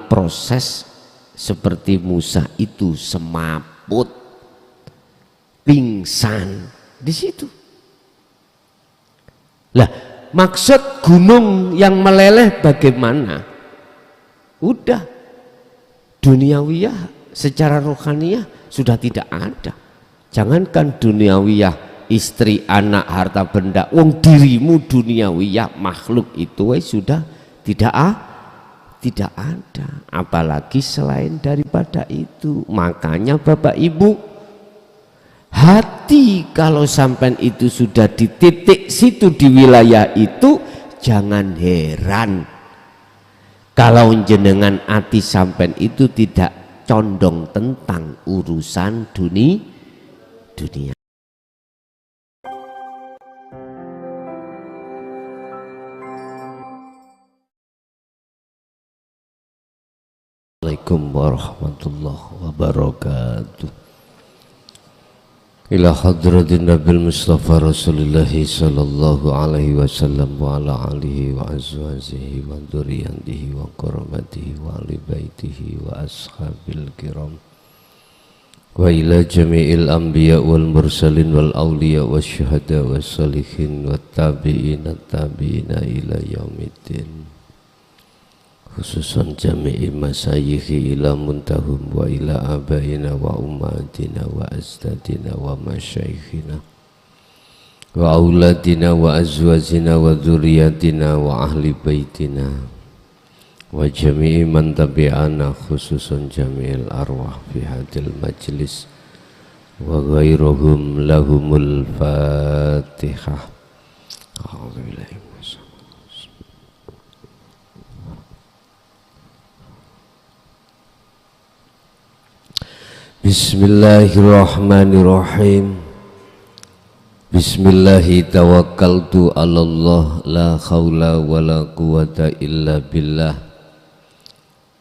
proses seperti Musa itu semaput, pingsan di situ. Lah, maksud gunung yang meleleh bagaimana? Udah duniawiyah secara rohaniyah sudah tidak ada. Jangankan duniawiyah, istri, anak, harta benda, wong dirimu duniawiyah, makhluk itu sudah tidak ada, apalagi selain daripada itu. Makanya Bapak Ibu, hati kalau sampai itu sudah di titik situ, di wilayah itu, jangan heran kalau jenengan hati sampai itu tidak condong tentang urusan dunia. Assalamualaikum warahmatullahi wabarakatuh. Ila hadratin Nabil Mustafa Rasulullah sallallahu alaihi wasallam wa ala alihi wa azwajihi wa dzurriyyatihi wa qurrabatihi wa ali baitihi wa ashabil kiram wa ila jami'il anbiya wal mursalin wal awliya wasyuhada wassalihin wat tabi'ina ila yaumiddin, khususan jami'i masayikhi ila muntahum wa ila abaina wa ummatina wa azdadina wa masyayikhina wa auladina wa azwajina wa dzurriyyatina wa ahli baitina wa jami'i man tabi'ana, khususan jami'il arwah fi hadil majlis wa ghairuhum lahumul fatihah. A'udzubillahi. Bismillahirrahmanirrahim. Bismillahi tawakkaltu ala Allah, la khawla wa la quwata illa billah.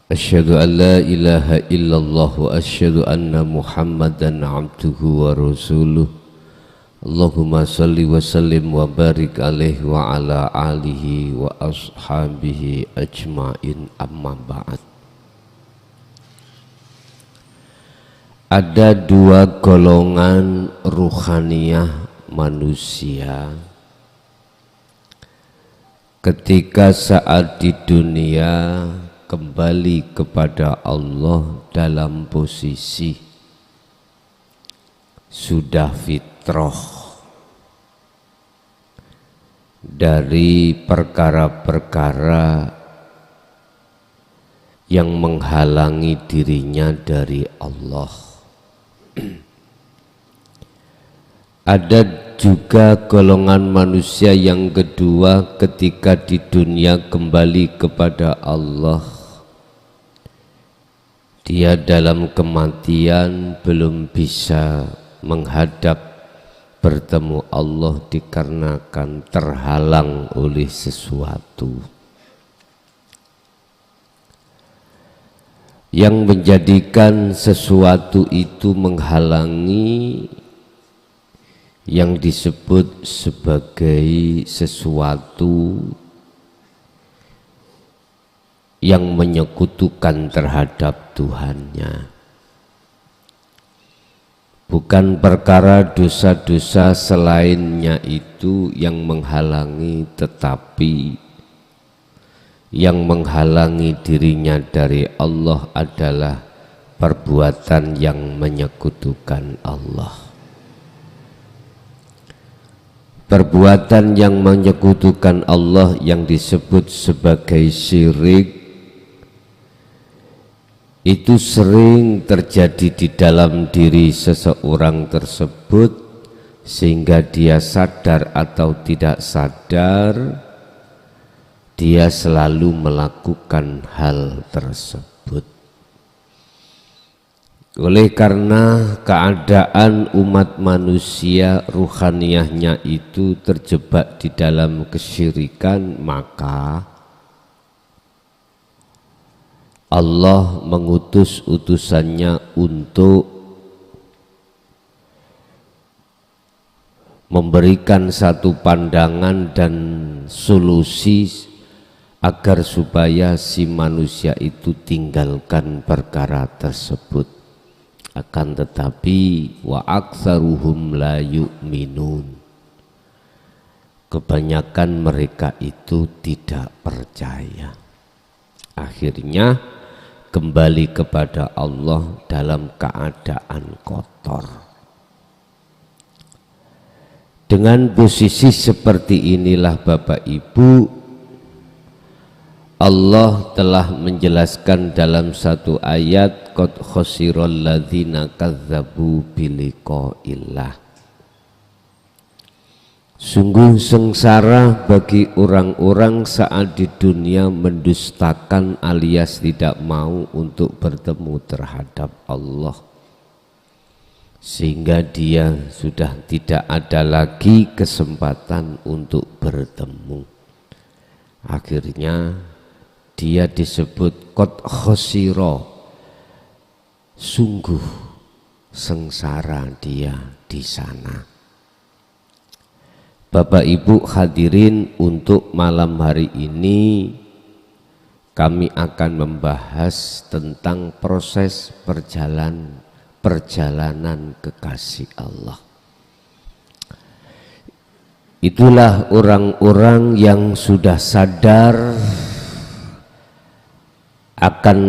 Asyhadu an la ilaha illallah wa asyhadu anna Muhammadan abduhu wa rasuluh. Allahumma salli wa sallim wa barik alaihi wa ala alihi wa ashabihi ajma'in, amma ba'd. Ada dua golongan ruhaniyah manusia ketika saat di dunia kembali kepada Allah dalam posisi sudah fitrah dari perkara-perkara yang menghalangi dirinya dari Allah. Ada juga golongan manusia yang kedua ketika di dunia kembali kepada Allah, dia dalam kematian belum bisa menghadap bertemu Allah dikarenakan terhalang oleh sesuatu yang menjadikan sesuatu itu menghalangi, yang disebut sebagai sesuatu yang menyekutukan terhadap Tuhannya. Bukan perkara dosa-dosa selainnya itu yang menghalangi, tetapi yang menghalangi dirinya dari Allah adalah perbuatan yang menyekutukan Allah. Perbuatan yang menyekutukan Allah yang disebut sebagai syirik itu sering terjadi di dalam diri seseorang tersebut, sehingga dia sadar atau tidak sadar dia selalu melakukan hal tersebut. Oleh karena keadaan umat manusia ruhaniyahnya itu terjebak di dalam kesyirikan, maka Allah mengutus utusannya untuk memberikan satu pandangan dan solusi agar supaya si manusia itu tinggalkan perkara tersebut. Akan tetapi wa aktsaruhum la yu'minun, kebanyakan mereka itu tidak percaya. Akhirnya kembali kepada Allah dalam keadaan kotor. Dengan posisi seperti inilah Bapak Ibu, Allah telah menjelaskan dalam satu ayat, qad khasiral ladzina kadzdzabu biliqa'illah. Sungguh sengsara bagi orang-orang saat di dunia mendustakan alias tidak mau untuk bertemu terhadap Allah, sehingga dia sudah tidak ada lagi kesempatan untuk bertemu. Akhirnya dia disebut qad khasira, sungguh sengsara dia di sana. Bapak Ibu hadirin, untuk malam hari ini kami akan membahas tentang proses perjalanan kekasih Allah. Itulah orang-orang yang sudah sadar akan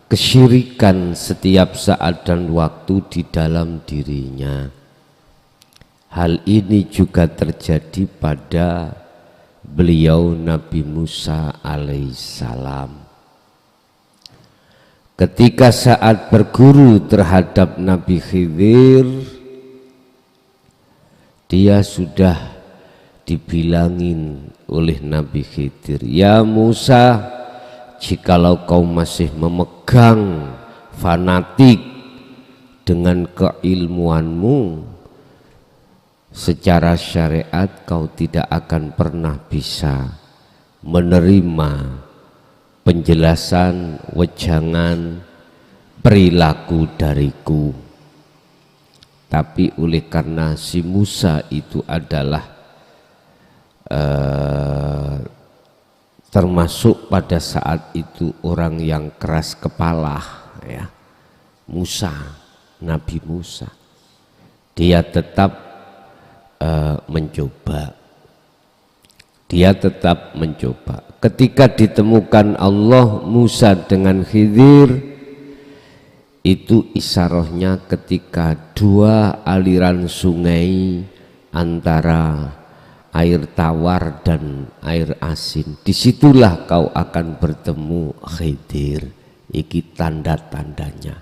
kesyirikan setiap saat dan waktu di dalam dirinya. Hal ini juga terjadi pada beliau Nabi Musa alaihissalam. Ketika saat berguru terhadap Nabi Khidir, dia sudah dibilangin oleh Nabi Khidir, ya Musa, jikalau kau masih memegang fanatik dengan keilmuanmu, secara syariat kau tidak akan pernah bisa menerima penjelasan wejangan perilaku dariku. Tapi oleh karena si Musa itu adalah termasuk pada saat itu orang yang keras kepala, ya, Nabi Musa, dia tetap mencoba. Ketika ditemukan Allah Musa dengan Khidir, itu isyarahnya ketika dua aliran sungai antara air tawar dan air asin, disitulah kau akan bertemu Khidir. Iki tanda-tandanya.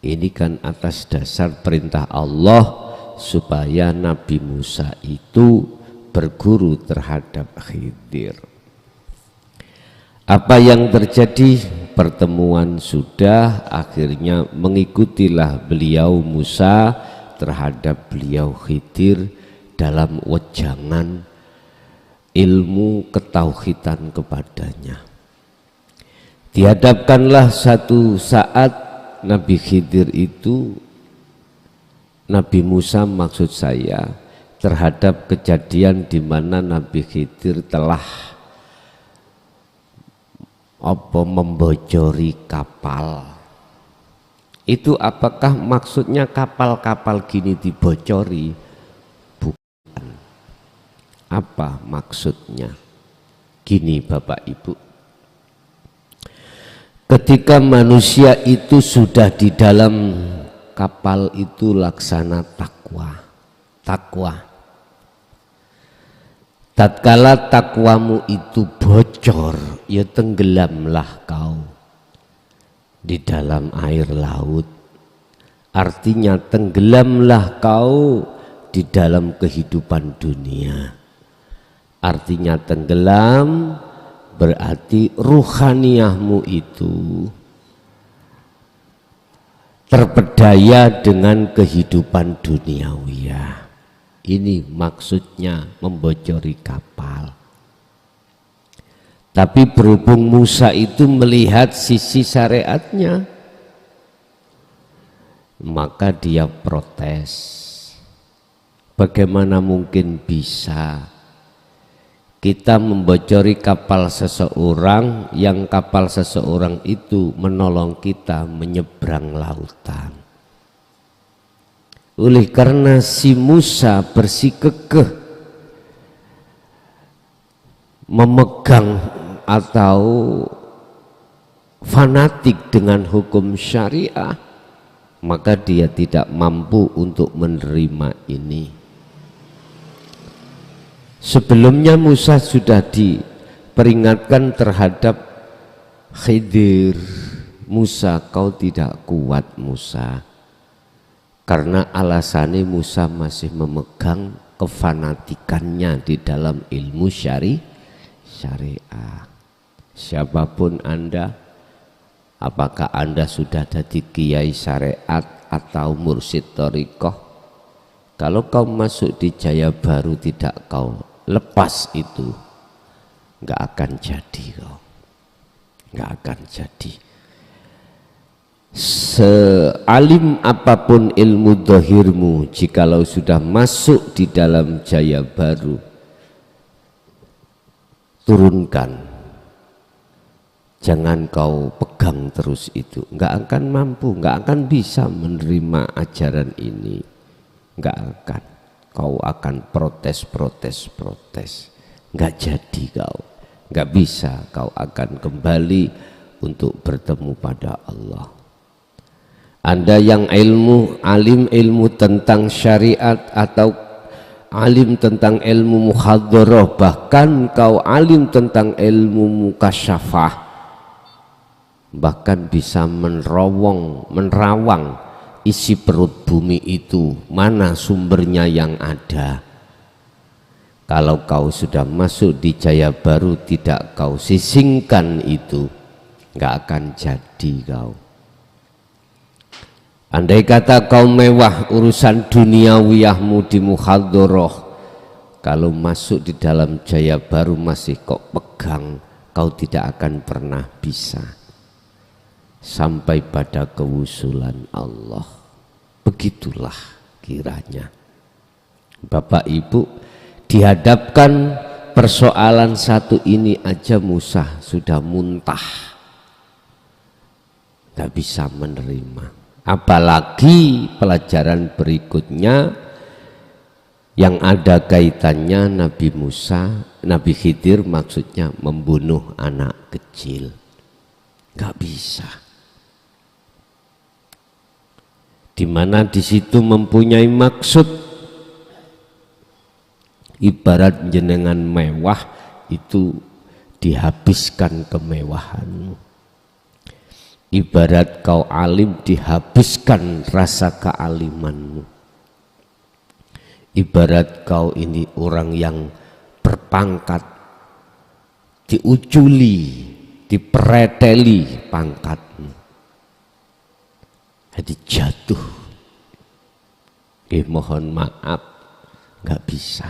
Ini kan atas dasar perintah Allah supaya Nabi Musa itu berguru terhadap Khidir. Apa yang terjadi? Pertemuan sudah, akhirnya mengikutilah beliau Musa terhadap beliau Khidir dalam wejangan ilmu ketauhidan kepadanya. Dihadapkanlah satu saat Nabi Khidir itu, Nabi Musa maksud saya, terhadap kejadian di mana Nabi Khidir telah membocori kapal. Itu apakah maksudnya kapal-kapal gini dibocori? Bukan. Apa maksudnya? Gini Bapak Ibu, ketika manusia itu sudah di dalam kapal itu laksana takwa. Tatkala takwamu itu bocor, ya tenggelamlah kau di dalam air laut. Artinya tenggelamlah kau di dalam kehidupan dunia. Artinya tenggelam berarti ruhaniyahmu itu terpedaya dengan kehidupan duniawiyah. Ini maksudnya membocori kapal. Tapi berhubung Musa itu melihat sisi syariatnya, maka dia protes. Bagaimana mungkin bisa kita membocori kapal seseorang, yang kapal seseorang itu menolong kita menyeberang lautan. Oleh karena si Musa bersikukuh memegang atau fanatik dengan hukum syariah, maka dia tidak mampu untuk menerima ini. Sebelumnya Musa sudah diperingatkan terhadap Khidir, Musa kau tidak kuat Musa, karena alasannya Musa masih memegang kefanatikannya di dalam ilmu syariah. Siapapun Anda, apakah Anda sudah jadi kiai syariat atau mursyid thariqah, kalau kau masuk di Jaya Baru tidak kau lepas itu, nggak akan jadi kau, nggak akan jadi. Sealim apapun ilmu dohirmu, jikalau sudah masuk di dalam Jaya Baru, turunkan, jangan kau pegang terus itu, nggak akan mampu, nggak akan bisa menerima ajaran ini, nggak akan. Kau akan protes, nggak jadi kau, nggak bisa, kau akan kembali untuk bertemu pada Allah. Anda yang alim ilmu tentang syariat atau alim tentang ilmu muhadharah, bahkan kau alim tentang ilmu mukasyafah, bahkan bisa menerawang isi perut bumi itu, mana sumbernya yang ada. Kalau kau sudah masuk di Jaya Baru tidak kau sisingkan itu, nggak akan jadi kau. Andai kata kau mewah urusan duniawiyahmu di muhadharah, kalau masuk di dalam Jaya Baru masih kok pegang, kau tidak akan pernah bisa sampai pada kewusulan Allah. Begitulah kiranya Bapak Ibu, dihadapkan persoalan satu ini aja Musa sudah muntah, gak bisa menerima, apalagi pelajaran berikutnya yang ada kaitannya Nabi Musa, Nabi Khidir maksudnya membunuh anak kecil, gak bisa. Di mana di situ mempunyai maksud, ibarat jenengan mewah itu dihabiskan kemewahanmu, ibarat kau alim dihabiskan rasa kealimanmu, ibarat kau ini orang yang berpangkat diuculi, dipereteli pangkatmu, jadi jatuh. Mohon maaf, nggak bisa,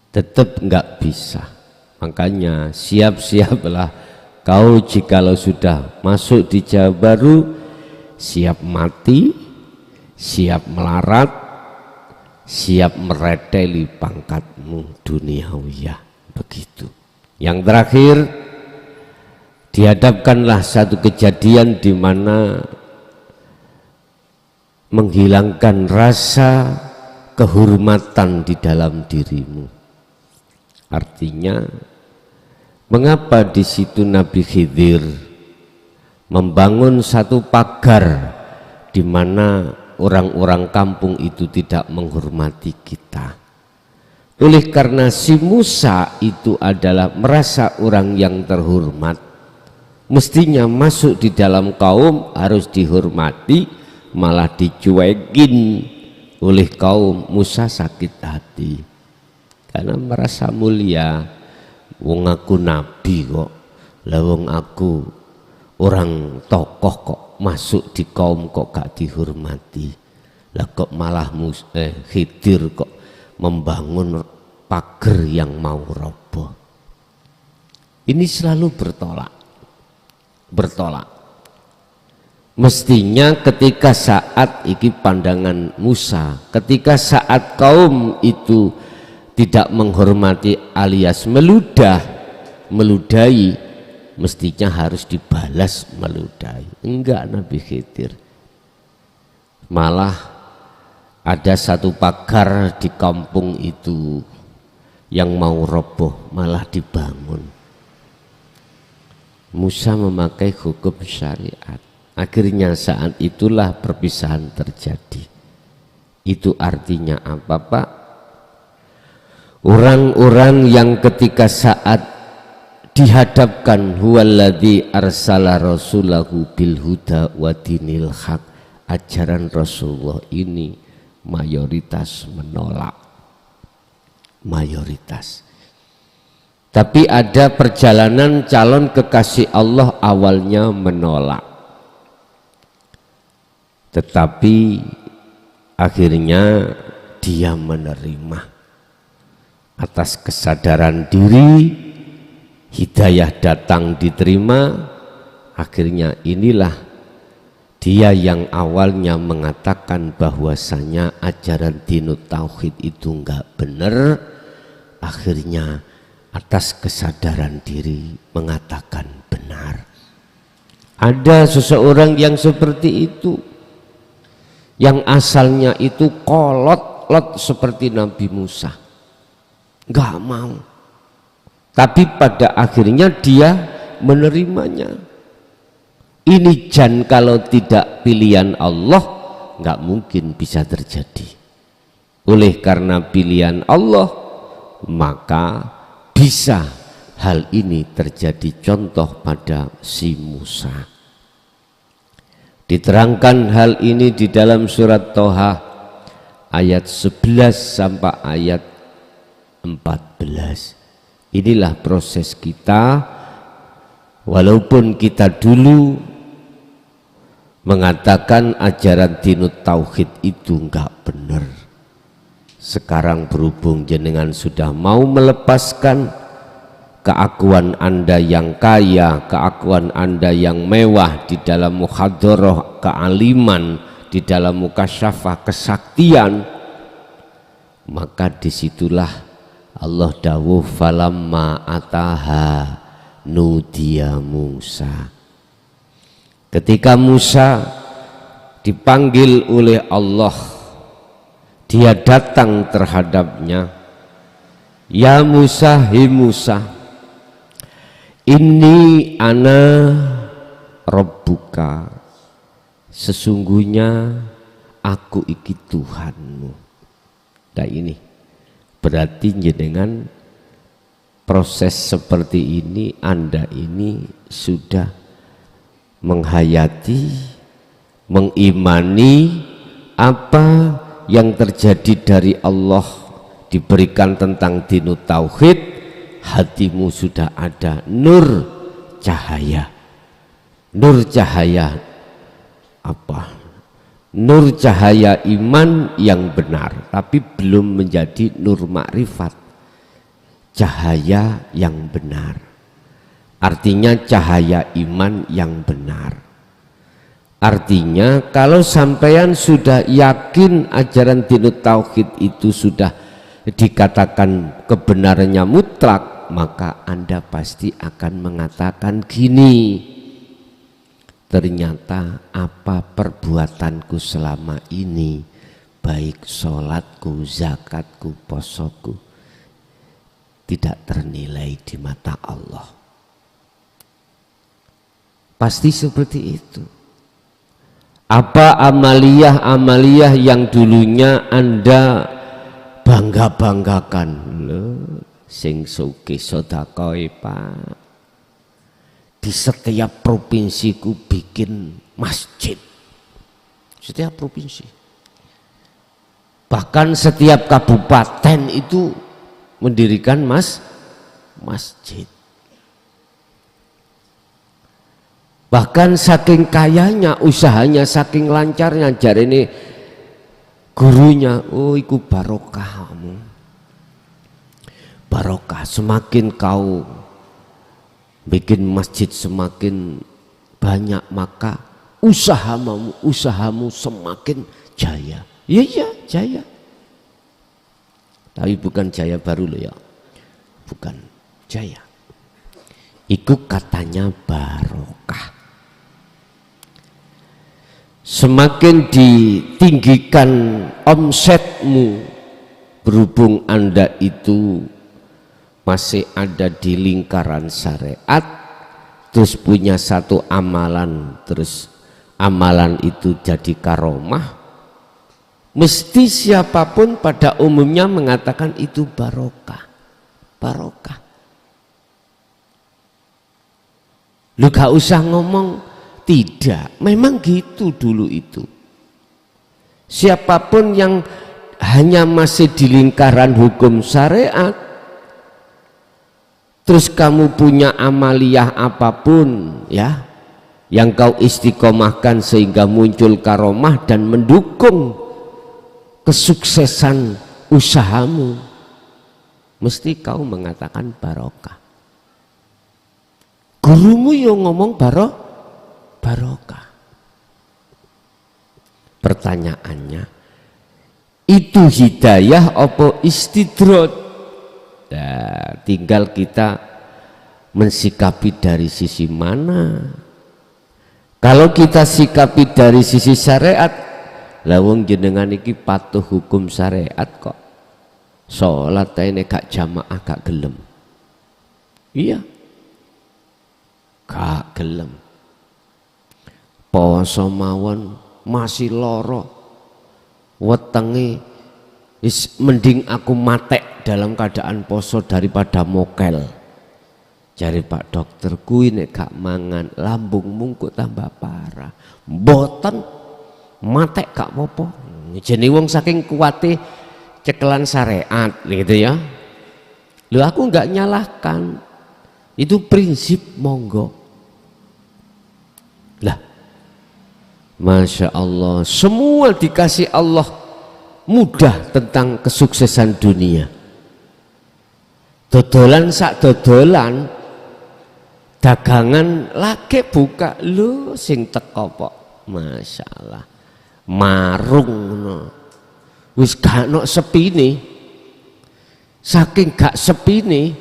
tetap nggak bisa. Makanya siap-siaplah kau jikalau sudah masuk di Jaya Baru, siap mati, siap melarat, siap mereteli pangkatmu duniawiyah. Begitu. Yang terakhir, dihadapkanlah satu kejadian di mana menghilangkan rasa kehormatan di dalam dirimu. Artinya, mengapa di situ Nabi Khidir membangun satu pagar di mana orang-orang kampung itu tidak menghormati kita? Oleh karena si Musa itu adalah merasa orang yang terhormat, mestinya masuk di dalam kaum harus dihormati, malah dicuekin oleh kaum. Musa sakit hati karena merasa mulia. Wong aku nabi kok, lah wong aku orang tokoh kok masuk di kaum kok gak dihormati, lah kok malah Khidir kok membangun pagar yang mau roboh. Ini selalu bertolak. Mestinya ketika saat iki pandangan Musa, ketika saat kaum itu tidak menghormati alias meludahi, mestinya harus dibalas meludahi. Enggak, Nabi Khidir. Malah ada satu pagar di kampung itu yang mau roboh, malah dibangun. Musa memakai hukum syariat. Akhirnya saat itulah perpisahan terjadi. Itu artinya apa, Pak? Orang-orang yang ketika saat dihadapkan huwaladzi arsala rasulahu bil huda wa dinil haq, ajaran Rasulullah ini mayoritas menolak, mayoritas. Tapi ada perjalanan calon kekasih Allah awalnya menolak, tetapi akhirnya dia menerima atas kesadaran diri. Hidayah datang diterima. Akhirnya inilah dia yang awalnya mengatakan bahwasanya ajaran dinut tauhid itu enggak benar, akhirnya atas kesadaran diri mengatakan benar. Ada seseorang yang seperti itu, yang asalnya itu kolot-lot seperti Nabi Musa, enggak mau, tapi pada akhirnya dia menerimanya. Ini jan kalau tidak pilihan Allah nggak mungkin bisa terjadi. Oleh karena pilihan Allah maka bisa hal ini terjadi. Contoh pada si Musa. Diterangkan hal ini di dalam surat Toha ayat 11 sampai ayat 14. Inilah proses kita, walaupun kita dulu mengatakan ajaran dinut tauhid itu enggak benar. Sekarang berhubung jenengan sudah mau melepaskan keakuan Anda yang kaya, keakuan Anda yang mewah di dalam muhadharah kealiman, di dalam mukasyafah kesaktian, maka disitulah Allah dawuh falamma ataha nudiya Musa. Ketika Musa dipanggil oleh Allah, dia datang terhadapnya. Ya Musa, hi Musa, ini ana Rabbuka, sesungguhnya aku iki Tuhanmu. Nah ini berarti dengan proses seperti ini Anda ini sudah menghayati, mengimani apa yang terjadi dari Allah, diberikan tentang dinut tauhid. Hatimu sudah ada nur cahaya. Nur cahaya apa? Nur cahaya iman yang benar, tapi belum menjadi nur makrifat. Cahaya yang benar artinya cahaya iman yang benar. Artinya kalau sampean sudah yakin ajaran dinut tauhid itu sudah dikatakan kebenarannya mutlak, maka Anda pasti akan mengatakan gini, ternyata apa perbuatanku selama ini, baik sholatku, zakatku, posoku, tidak ternilai di mata Allah. Pasti seperti itu. Apa amaliyah-amaliyah yang dulunya Anda bangga-banggakan, loh, sing sugih sedekah Pak, di setiap provinsiku bikin masjid, setiap provinsi, bahkan setiap kabupaten itu mendirikan masjid. Bahkan saking kayanya, usahanya saking lancarnya, jari ini gurunya, oh iku barokah kamu, barokah, semakin kau bikin masjid semakin banyak, maka usahamu semakin jaya. Iya jaya. Tapi bukan Jaya Baru loh ya, bukan Jaya. Iku katanya barokah. Semakin ditinggikan omsetmu, berhubung Anda itu masih ada di lingkaran syariat, terus punya satu amalan, terus amalan itu jadi karomah, mesti siapapun pada umumnya mengatakan itu barokah. Barokah. Lu gak usah ngomong tidak, memang gitu dulu itu. Siapapun yang hanya masih di lingkaran hukum syariat, terus kamu punya amaliyah apapun ya, yang kau istiqomahkan sehingga muncul karomah dan mendukung kesuksesan usahamu, mesti kau mengatakan barokah. Gurumu yang ngomong barokah. Pertanyaannya, itu hidayah apa istidroj? Nah, tinggal kita mensikapi dari sisi mana. Kalau kita sikapi dari sisi syariat, lawang jenengan iki patuh hukum syariat kok. Sholat ini gak jamaah gak gelem. Iya, gak gelem. Poso mawon masih loro, wetenge mending aku matek dalam keadaan poso daripada mokel. Jari Pak dokter, kuwi nek gak mangan lambungmu kok tambah parah. Mboten, matek gak apa-apa. Jenenge wong saking kuate cekelan syariat gitu ya. Lho aku nggak nyalahkan, itu prinsip, monggo. Lah, Masya Allah, semua dikasih Allah mudah tentang kesuksesan dunia. Dodolan sak dodolan, dagangan lagi buka, lho sing teko kok, Masya Allah, marung no. Wis gak ono sepine, saking gak sepine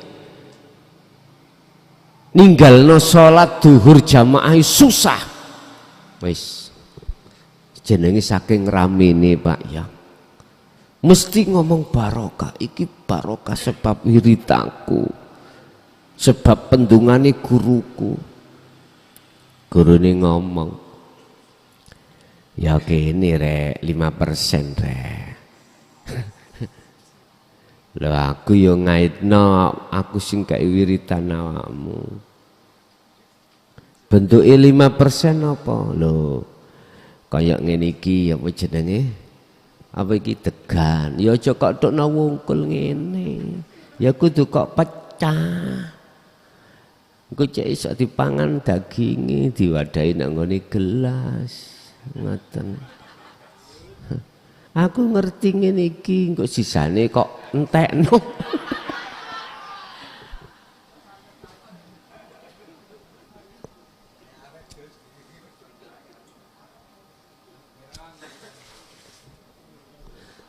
ninggalno sholat duhur jamaah susah. Wis jenenge saking ramene Pak ya, mesti ngomong barokah. Iki barokah sebab wiritaku, sebab pendungane guruku. Gurune ngomong, ya kene rek 5% rek. Lho aku yo ngaitno, aku sing gak wiritan awakmu. Bentuke 5% apa? Lho, kayak ngene iki apa jenenge? Apa iki degan? Ya aja kok tok wungkul ngene. Ya kudu kok pecah. Engko cek iso dipangan daginge diwadahi nang ngene gelas. Ngoten. Aku ngerti ngene iki, kok sisane kok entekno.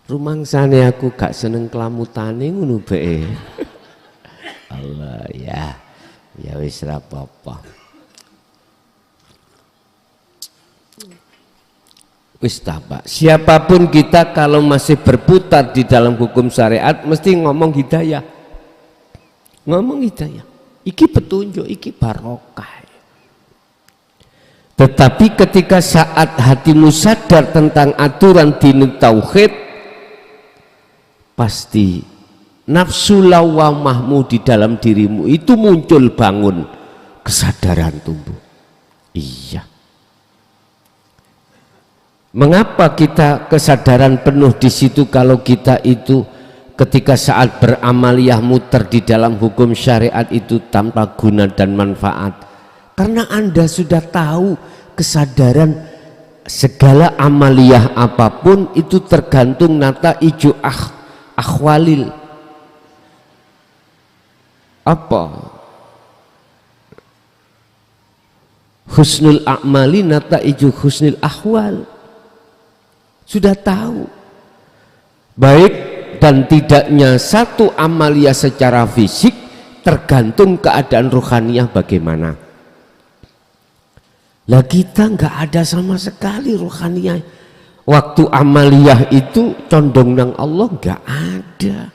Rumangsane aku gak seneng kelamutane ngono bae. Allah ya. Ya wis ra apa-apa. Wis Pak, siapapun kita kalau masih berputar di dalam hukum syariat mesti ngomong hidayah. Ngomong hidayah. Iki petunjuk, iki barokah. Tetapi ketika saat hatimu sadar tentang aturan dinul tauhid, pasti nafsu lawamahmu di dalam dirimu itu muncul, bangun, kesadaran tumbuh. Iya. Mengapa kita kesadaran penuh di situ kalau kita itu ketika saat beramaliyah muter di dalam hukum syariat itu tanpa guna dan manfaat? Karena Anda sudah tahu kesadaran segala amaliyah apapun itu tergantung nata iju akhwalil. Apa? Husnul a'mali nata iju husnul ahwal. Sudah tahu, baik dan tidaknya satu amalia secara fisik tergantung keadaan rohaniyah bagaimana. Lah kita nggak ada sama sekali rohaniyah. Waktu amaliyah itu condong nang Allah nggak ada.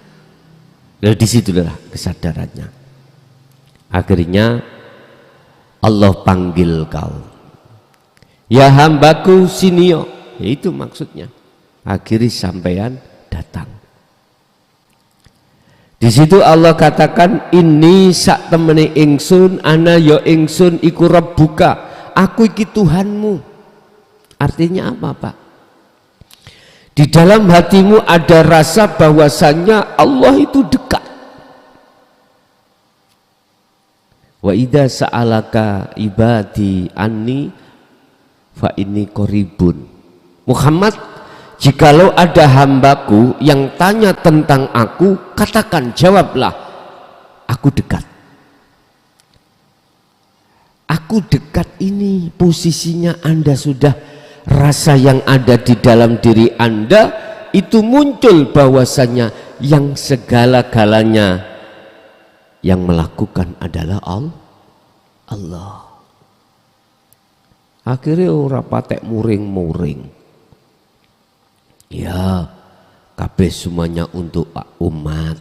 Nah disitulah kesadarannya. Akhirnya Allah panggil kau, ya hambaku sinio, itu maksudnya. Akhirnya sampean datang. Di situ Allah katakan, ini sak temene ingsun, ana yo ingsun iku rabbuka, aku iki Tuhanmu. Artinya apa, Pak? Di dalam hatimu ada rasa bahwasannya Allah itu dekat. Wa idza sa'alaka ibadi anni fa inni qaribun. Muhammad, jikalau ada hambaku yang tanya tentang aku, katakan, jawablah, aku dekat. Aku dekat ini posisinya Anda sudah rasa yang ada di dalam diri Anda itu muncul bahwasanya yang segala-galanya yang melakukan adalah Allah. Akhirnya ora patek muring-muring. Ya, kabeh semuanya untuk umat.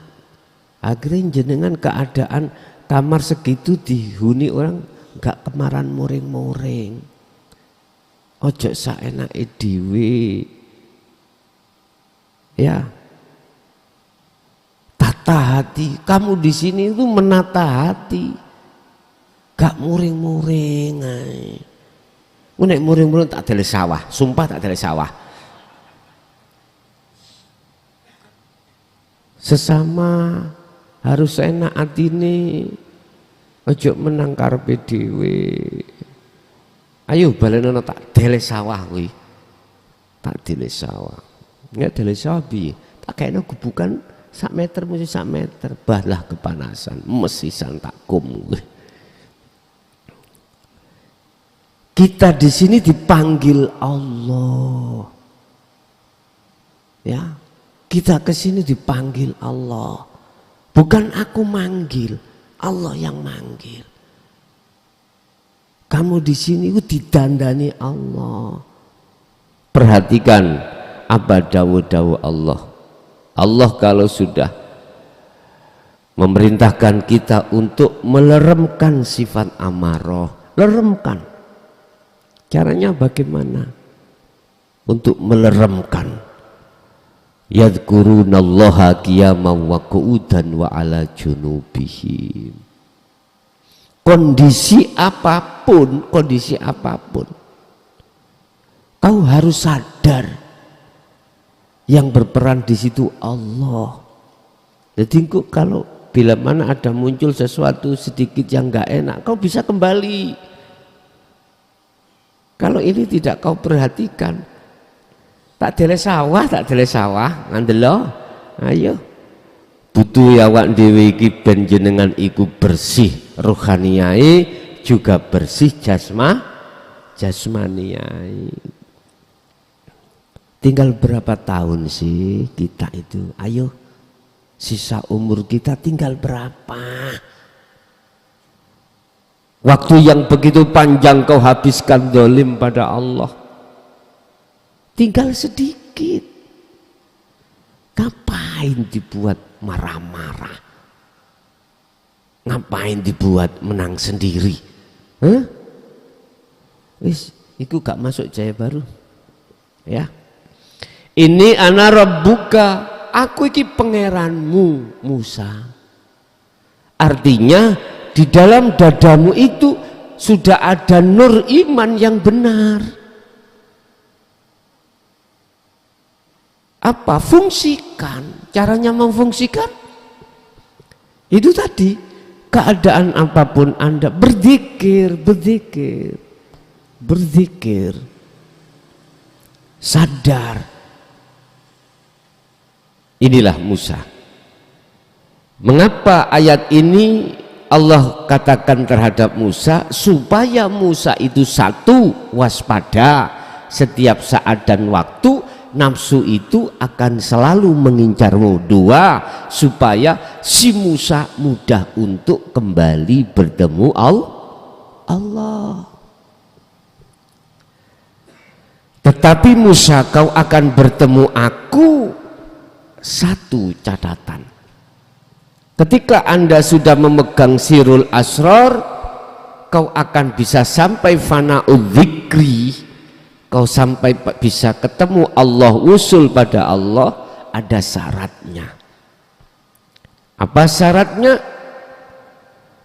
Akhirnya jenengan keadaan kamar segitu dihuni orang gak kemaran muring-muring. Ojo saenake dhewe. Ya. Tata hati, kamu di sini itu menata hati, gak muring-muring. Nek muring-muring tak ada sawah, sumpah tak ada sawah. Sesama harus enak atine, ojo menang karepe dhewe. Ayo balenono tak dele sawah kuwi, tak dele sawah. Nek dele sawah piye? Tak kene gubukan sak meter mesti sak meter, balah kepanasan, mesisan takum. Kita di sini dipanggil Allah, ya. Kita ke sini dipanggil Allah, bukan aku manggil, Allah yang manggil. Kamu di sini itu didandani Allah. Perhatikan apa dawuh-dawuh Allah. Allah kalau sudah memerintahkan kita untuk meleremkan sifat amarah, leremkan. Caranya bagaimana? Untuk meleremkan. Yadhkurunallaha qiyaman wa qu'udan wa ala junubihim. Kondisi apapun, kau harus sadar yang berperan di situ Allah. Jadi kalau bila mana ada muncul sesuatu sedikit yang enggak enak, kau bisa kembali. Kalau ini tidak kau perhatikan, tak dele sawah, ngandelo. Ayo. Butuh ya awak dhewe iki ben jenengan iku bersih rohaniyae juga bersih jasmaniyae. Tinggal berapa tahun sih kita itu? Ayo, sisa umur kita tinggal berapa? Waktu yang begitu panjang kau habiskan dolim pada Allah, tinggal sedikit. Ngapain dibuat marah-marah? Ngapain dibuat menang sendiri? Wis, iku gak masuk Jaya Baru, ya. Ini ana rabbuka, aku iki pangeranmu Musa. Artinya di dalam dadamu itu sudah ada nur iman yang benar. Apa? Fungsikan. Caranya memfungsikan itu tadi, keadaan apapun Anda berzikir, sadar. Inilah Musa. Mengapa ayat ini Allah katakan terhadap Musa? Supaya Musa itu satu, waspada setiap saat dan waktu, nafsu itu akan selalu mengincarmu. Dua, supaya si Musa mudah untuk kembali bertemu Allah. Tetapi Musa, kau akan bertemu aku, satu catatan. Ketika Anda sudah memegang sirul asrar, kau akan bisa sampai fana'udz dzikri, kau sampai bisa ketemu Allah, usul pada Allah. Ada syaratnya. Apa syaratnya?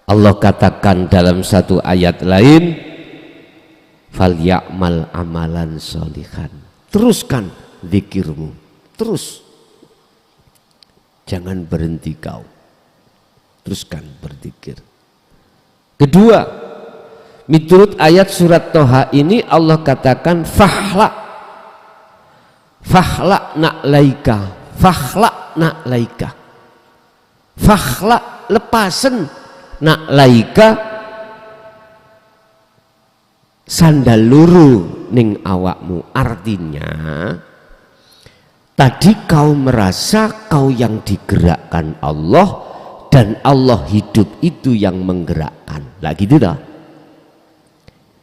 Allah katakan dalam satu ayat lain, falya'mal amalan sholihan. Teruskan zikirmu, terus, jangan berhenti kau, teruskan berzikir. Kedua, menurut ayat surat Toha ini Allah katakan fahla na'laika, fahla na'laika, fahla lepasen, na'laika sandal luru ning awakmu. Artinya tadi kau merasa kau yang digerakkan Allah dan Allah hidup itu yang menggerakkan. Lah gitu dah.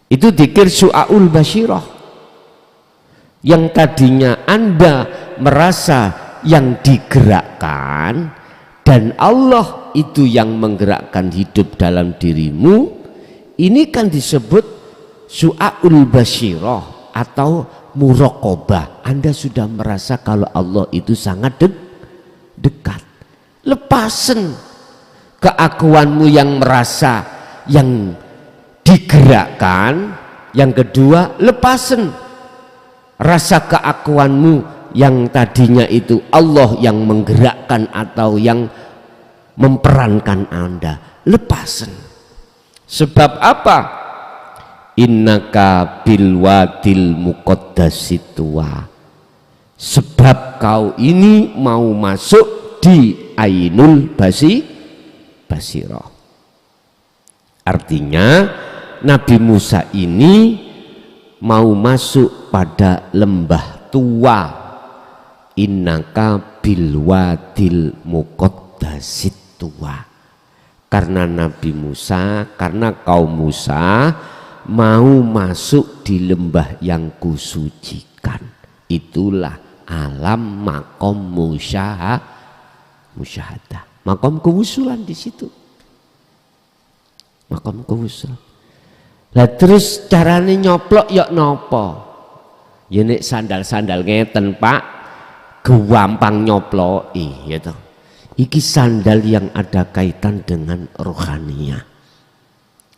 Itu dzikir su'aul basyirah. Yang tadinya Anda merasa yang digerakkan dan Allah itu yang menggerakkan hidup dalam dirimu, ini kan disebut su'aul basyirah atau muraqabah. Anda sudah merasa kalau Allah itu sangat dekat. Lepasen keakuanmu yang merasa yang digerakkan. Yang kedua, lepasen rasa keakuanmu yang tadinya itu Allah yang menggerakkan atau yang memperankan Anda. Lepasen. Sebab apa? Innaka bilwadil muqaddasit tuwa. Sebab kau ini mau masuk di ainul basirah. Artinya Nabi Musa ini mau masuk pada lembah tua. Innaka bilwadil muqaddasit tuwa. Karena Nabi Musa, karena kaum Musa mau masuk di lembah yang kusucikan. Itulah alam makom musyahadah, makom kewusulan di situ, makom kewusul. Lah terus carane nyoplok yok nopo? Ya nek sandal-sandal ngeten Pak, gampang nyoploki gitu. Iki sandal yang ada kaitan dengan rohaniah.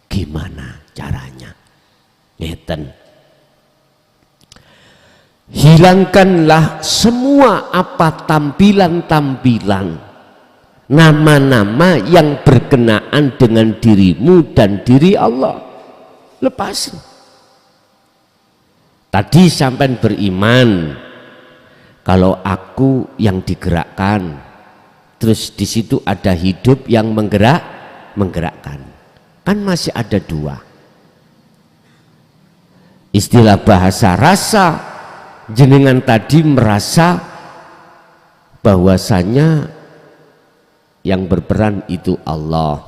Gimana caranya? Ngeten. Hilangkanlah semua apa tampilan-tampilan, nama-nama yang berkenaan dengan dirimu dan diri Allah. Lepasin. Tadi sampean beriman kalau aku yang digerakkan, terus di situ ada hidup yang menggerakkan. Kan masih ada dua. Istilah bahasa rasa, jenengan tadi merasa bahwasanya yang berperan itu Allah.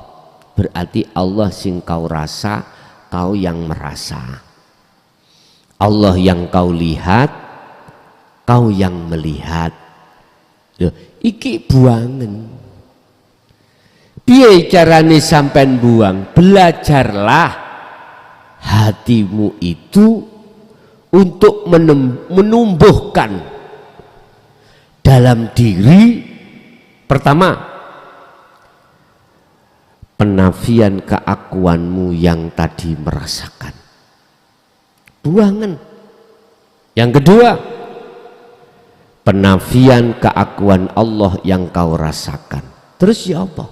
Berarti Allah sing kau rasa, kau yang merasa. Allah yang kau lihat, kau yang melihat. Iki buangen. Piye carane sampean buang? Belajarlah hatimu itu untuk menumbuhkan dalam diri. Pertama, penafian keakuanmu yang tadi merasakan, buangan. Yang kedua, penafian keakuan Allah yang kau rasakan. Terus ya apa?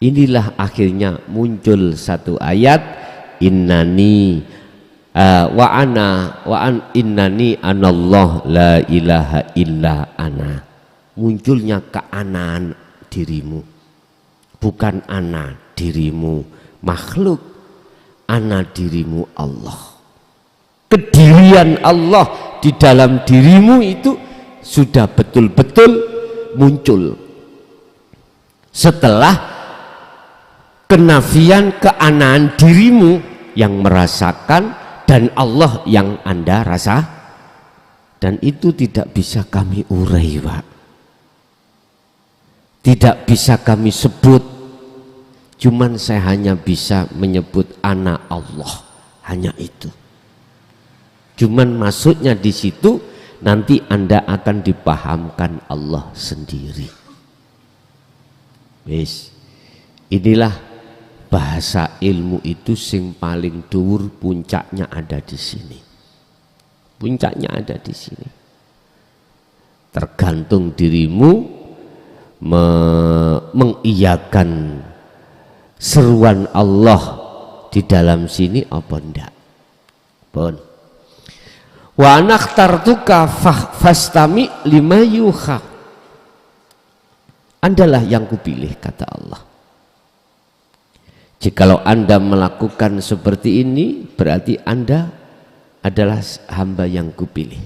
Inilah akhirnya muncul satu ayat, innani innani anallah la ilaha illa ana. Munculnya keanaan dirimu, bukan ana dirimu makhluk, ana dirimu Allah. Kedirian Allah di dalam dirimu itu sudah betul-betul muncul setelah kenafian keanaan dirimu yang merasakan dan Allah yang Anda rasa, dan itu tidak bisa kami urai, Pak. Tidak bisa kami sebut, cuman saya hanya bisa menyebut anak Allah, hanya itu. Cuman maksudnya di situ nanti Anda akan dipahamkan Allah sendiri. Wis, inilah bahasa ilmu itu sing paling dhuwur, puncaknya ada di sini. Puncaknya ada di sini. Tergantung dirimu mengiyakan seruan Allah di dalam sini apa enggak. Pun. Wa anakhtartuka fastami lima yuha. Andalah yang kupilih, kata Allah. Jikalau Anda melakukan seperti ini, berarti Anda adalah hamba yang kupilih.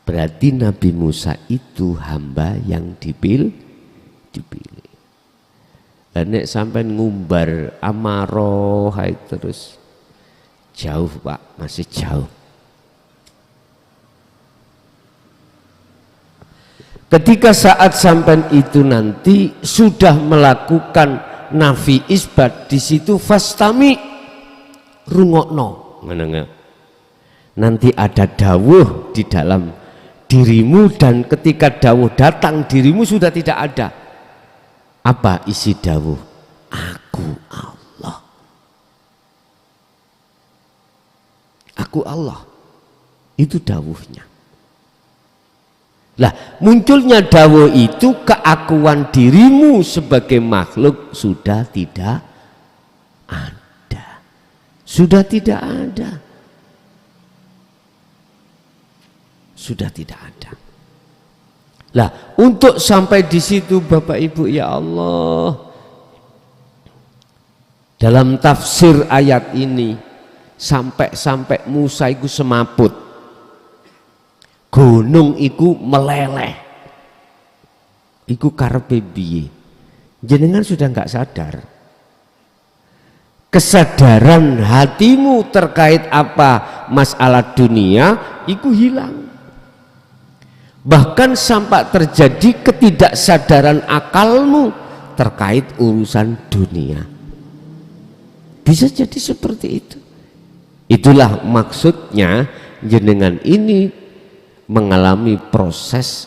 Berarti Nabi Musa itu hamba yang dipilih. Nek sampai ngumbar amaroh terus jauh, Pak, masih jauh. Ketika saat sampai itu nanti sudah melakukan nafi isbat, di situ fastami, rungokno. Nanti ada dawuh di dalam dirimu, dan ketika dawuh datang dirimu sudah tidak ada. Apa isi dawuh? Aku Allah. Aku Allah. Itu dawuhnya. Lah, munculnya dawuh itu, keakuan dirimu sebagai makhluk sudah tidak ada. Sudah tidak ada. Sudah tidak ada. Lah, untuk sampai di situ Bapak Ibu, ya Allah, dalam tafsir ayat ini sampai Musa itu semaput. Gunung iku meleleh, iku karepe piye? Jenengan sudah nggak sadar. Kesadaran hatimu terkait apa masalah dunia iku hilang. Bahkan sampai terjadi ketidaksadaran akalmu terkait urusan dunia. Bisa jadi seperti itu. Itulah maksudnya jenengan ini mengalami proses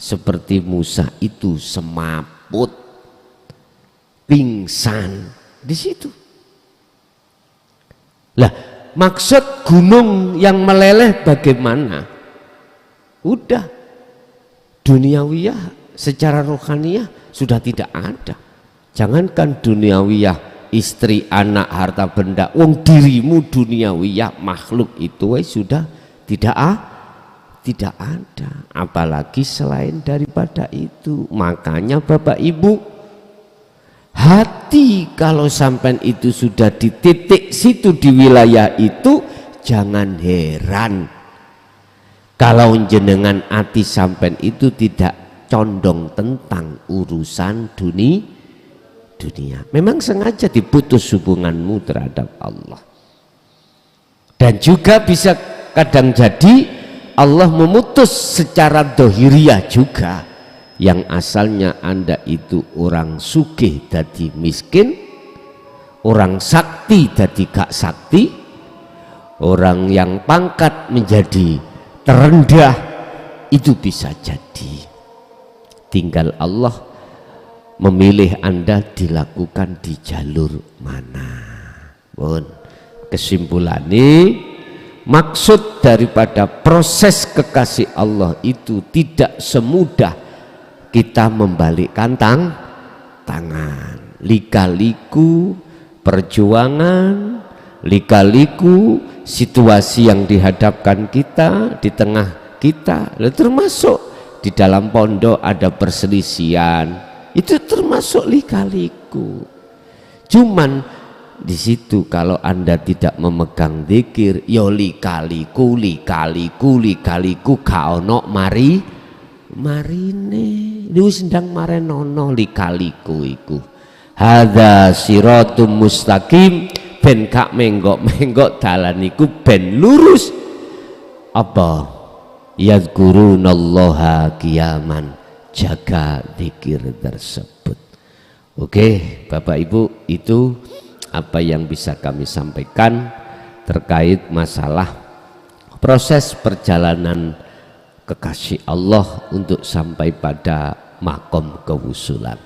seperti Musa itu, semaput, pingsan di situ. Lah, maksud gunung yang meleleh bagaimana? Udah, duniawiyah secara rohaniyah sudah tidak ada. Jangankan duniawiyah, istri, anak, harta benda, wong dirimu duniawiyah, makhluk itu sudah tidak ada, apalagi selain daripada itu. Makanya Bapak Ibu, hati kalau sampai itu sudah di titik situ, di wilayah itu, jangan heran kalau jenengan hati sampai itu tidak condong tentang urusan dunia. Memang sengaja diputus hubunganmu terhadap Allah. Dan juga bisa kadang jadi Allah memutus secara dohiriyah juga, yang asalnya Anda itu orang sugih jadi miskin, orang sakti jadi gak sakti, orang yang pangkat menjadi terendah, itu bisa jadi. Tinggal Allah memilih Anda dilakukan di jalur mana. Bon, kesimpulannya, maksud daripada proses kekasih Allah itu tidak semudah kita membalikkan tangan. Lika-liku perjuangan, lika-liku situasi yang dihadapkan kita, di tengah kita, termasuk di dalam pondok ada perselisihan, itu termasuk lika-liku. Cuman di situ kalau Anda tidak memegang zikir, ya likaliku kaono marine wis ndang marenono likaliku iku. Hadza siratum mustaqim, ben gak menggok-menggok dalan iku ben lurus. Apa? Yadhkurunallaha qiyaman, jaga zikir tersebut. Oke, Bapak Ibu, itu apa yang bisa kami sampaikan terkait masalah proses perjalanan kekasih Allah untuk sampai pada makom kewusulan.